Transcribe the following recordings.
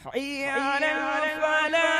حي على الفلاح.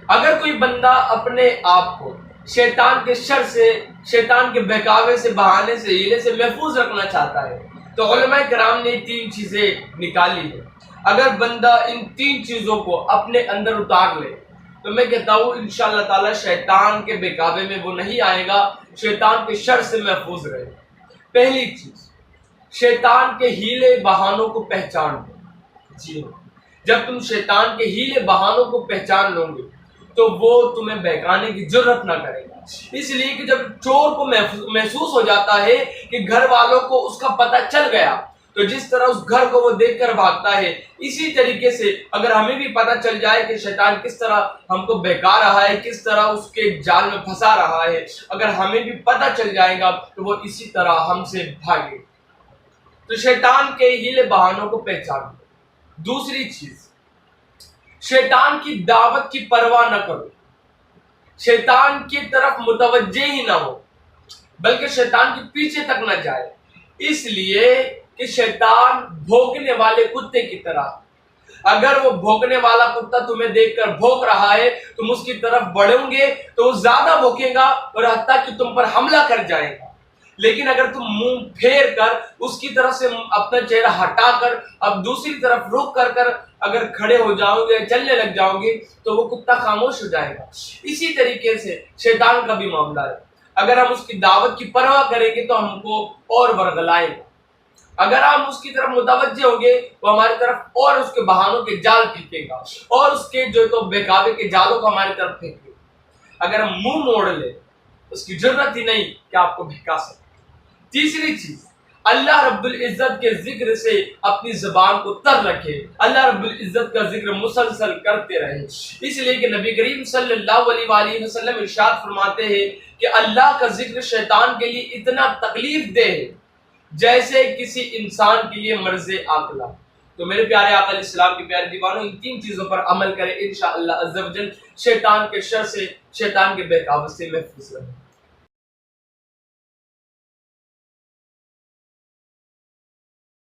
اگر کوئی بندہ اپنے آپ کو شیطان کے شر سے، شیطان کے بہکاوے سے، بہانے سے، ہیلے سے محفوظ رکھنا چاہتا ہے تو علماء کرام نے تین چیزیں نکالی ہیں۔ اگر بندہ ان تین چیزوں کو اپنے اندر اتار لے تو میں کہتا ہوں انشاءاللہ تعالی شیطان کے بہکاوے میں وہ نہیں آئے گا، شیطان کے شر سے محفوظ رہے گا۔ پہلی چیز، شیطان کے ہیلے بہانوں کو پہچان لو۔ جی ہاں، جب تم شیطان کے ہیلے بہانوں کو پہچان لو گے تو وہ تمہیں بہکانے کی جرت نہ کرے گا۔ اس لیے کہ جب چور کو محسوس ہو جاتا ہے کہ گھر والوں کو اس کا پتہ چل گیا تو جس طرح اس گھر کو وہ دیکھ کر بھاگتا ہے، اسی طریقے سے اگر ہمیں بھی پتہ چل جائے کہ شیطان کس طرح ہم کو بہکا رہا ہے، کس طرح اس کے جال میں پھنسا رہا ہے، اگر ہمیں بھی پتہ چل جائے گا تو وہ اسی طرح ہم سے بھاگے۔ تو شیطان کے ہیلے بہانوں کو پہچانو۔ دوسری چیز، شیطان کی دعوت کی پرواہ نہ کرو، شیطان کی طرف متوجہ ہی نہ ہو، بلکہ شیطان کے پیچھے تک نہ جائے، اس لیے کہ شیطان بھونکنے والے کتے کی طرح، اگر وہ بھونکنے والا کتا تمہیں دیکھ کر بھونک رہا ہے، تم اس کی طرف بڑھو گے تو وہ زیادہ بھونکے گا اور حتیٰ کہ تم پر حملہ کر جائے گا۔ لیکن اگر تم منہ پھیر کر اس کی طرف سے اپنا چہرہ ہٹا کر اب دوسری طرف رخ کر اگر کھڑے ہو جاؤ گے، چلنے لگ جاؤ گے تو وہ کتا خاموش ہو جائے گا۔ اسی طریقے سے شیطان کا بھی معاملہ ہے، اگر ہم اس کی دعوت کی پرواہ کریں گے تو ہم کو اور ورغلائے گا، اگر ہم اس کی طرف متوجہ ہوں گے تو ہماری طرف اور اس کے بہانوں کے جال پھینکے گا اور اس کے جو تو بہکاوے کے جالوں کو ہماری طرف پھینکے گا۔ اگر ہم منہ موڑ لیں اس کی ضرورت ہی نہیں کہ آپ کو بہکا سکے۔ تیسری چیز، اللہ رب العزت کے ذکر سے اپنی زبان کو تر رکھے، اللہ رب العزت کا ذکر مسلسل کرتے رہے، اس لیے کہ نبی کریم صلی اللہ علیہ وآلہ وسلم ارشاد فرماتے ہیں کہ اللہ کا ذکر شیطان کے لیے اتنا تکلیف دہ ہے جیسے کسی انسان کے لیے مرض عاقلہ۔ تو میرے پیارے آقا علیہ السلام کے پیارے دیوانوں، ان تین چیزوں پر عمل کریں، انشاءاللہ عز و جل شیطان کے شر سے، شیطان کے بہکاوے سے محفوظ رہیں۔